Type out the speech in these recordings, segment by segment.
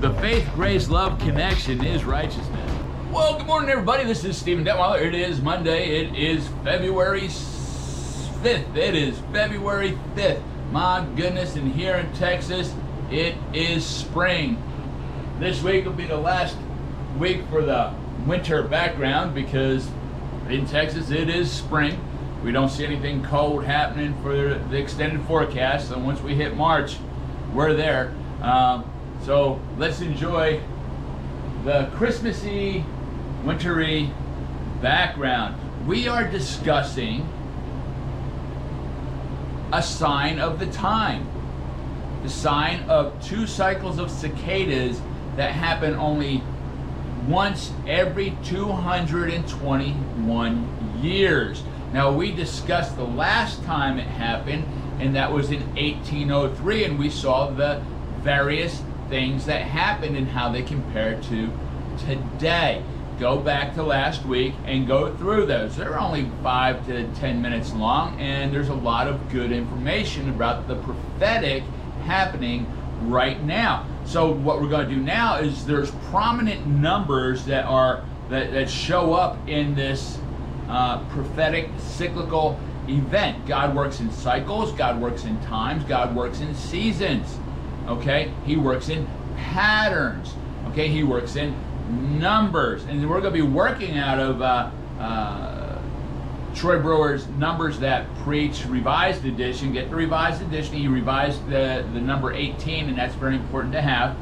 The faith, grace, love connection is righteousness. Well, good morning, everybody. This is Stephen Detweiler. It is Monday. It is February 5th. It is February 5th. My goodness, and here in Texas, it is spring. This week will be the last week for the winter background because in Texas it is spring. We don't see anything cold happening for the extended forecast. So once we hit March, we're there. So let's enjoy the Christmassy, wintry background. We are discussing a sign of the time. The sign of 2 cycles of cicadas that happen only once every 221 years. Now, we discussed the last time it happened, and that was in 1803, and we saw the various things that happened and how they compare to today. Go back to last week and go through those. They're only 5 to 10 minutes long, and there's a lot of good information about the prophetic happening right now. So what we're going to do now is there's prominent numbers that show up in this prophetic cyclical event. God works in cycles, God works in times, God works in seasons. Okay, he works in patterns. Okay, he works in numbers, and we're going to be working out of Troy Brewer's Numbers That Preach revised edition. Get the revised edition. He revised the number 18, and that's very important to have.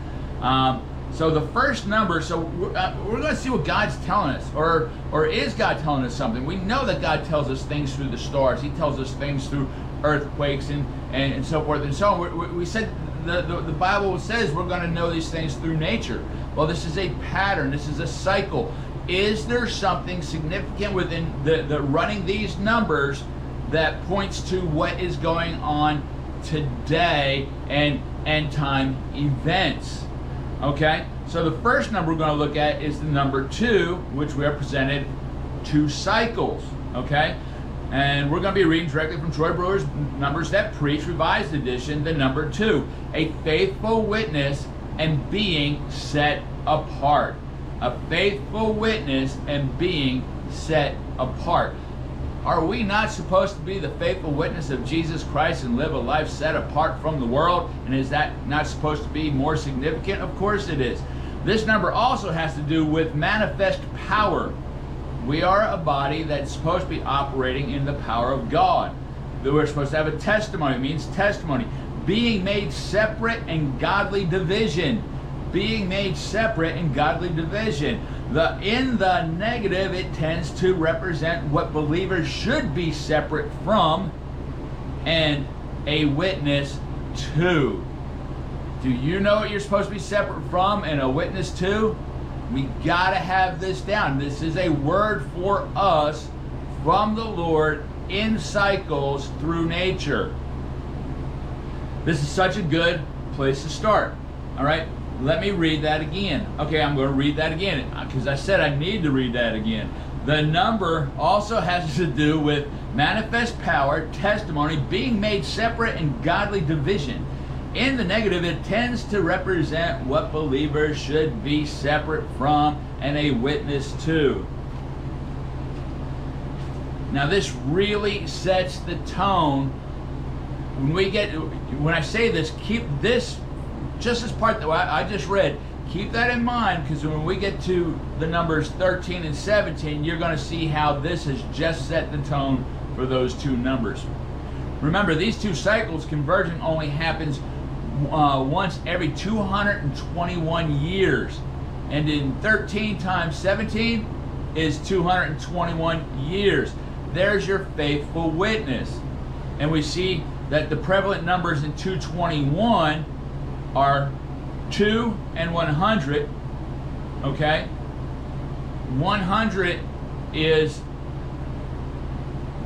So the first number. So we're going to see what God's telling us, or is God telling us something? We know that God tells us things through the stars. He tells us things through earthquakes and so forth and so on. We said the Bible says we're going to know these things through nature. Well, this is a pattern. This is a cycle. Is there something significant within the running these numbers that points to what is going on today and end time events? Okay, so the first number we're going to look at is the number 2, which represented 2 cycles. Okay, and we're going to be reading directly from Troy Brewer's Numbers That Preach revised edition, the number 2, a faithful witness and being set apart. A faithful witness and being set apart. Are we not supposed to be the faithful witness of Jesus Christ and live a life set apart from the world? And is that not supposed to be more significant? Of course it is. This number also has to do with manifest power. We are a body that's supposed to be operating in the power of God. We're supposed to have a testimony. It means testimony. Being made separate and godly division. Being made separate and godly division. In the negative, it tends to represent what believers should be separate from and a witness to. Do you know what you're supposed to be separate from and a witness to? We gotta have this down. This is a word for us from the Lord in cycles through nature. This is such a good place to start. All right, let me read that again. Okay, I'm going to read that again because I said I need to read that again. The number also has to do with manifest power, testimony, being made separate, and godly division. In the negative, it tends to represent what believers should be separate from and a witness to. Now, this really sets the tone. When I say this, keep this, just this part that I just read, keep that in mind, because when we get to the numbers 13 and 17, you're going to see how this has just set the tone for those 2 numbers. Remember, these 2 cycles, converging only happens once every 221 years. And in 13 times 17 is 221 years. There's your faithful witness. And we see that the prevalent numbers in 221 are 2 and 100. Okay, 100 is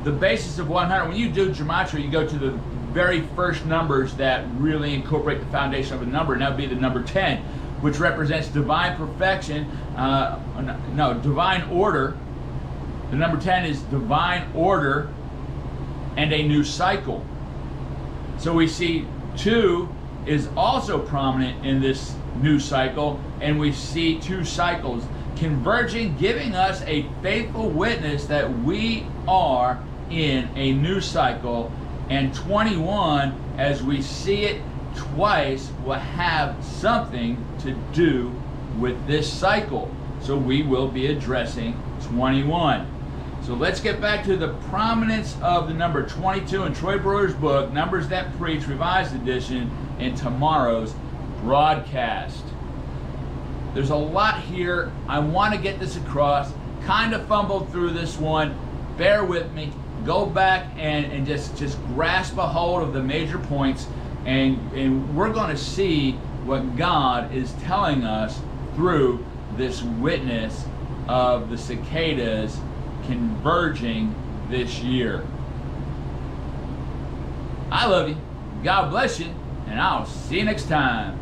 the basis of 100. When you do gematria, you go to the very first numbers that really incorporate the foundation of a number, and that would be the number 10, which represents divine perfection, divine order. The number 10 is divine order and a new cycle. So we see 2 is also prominent in this new cycle, and we see 2 cycles converging, giving us a faithful witness that we are in a new cycle. And 21, as we see it twice, will have something to do with this cycle. So we will be addressing 21. So let's get back to the prominence of the number 22 in Troy Brewer's book, Numbers That Preach, Revised Edition, in tomorrow's broadcast. There's a lot here. I want to get this across. Kind of fumbled through this one. Bear with me. Go back and just grasp a hold of the major points, and we're going to see what God is telling us through this witness of the cicadas converging this year. I love you. God bless you, and I'll see you next time.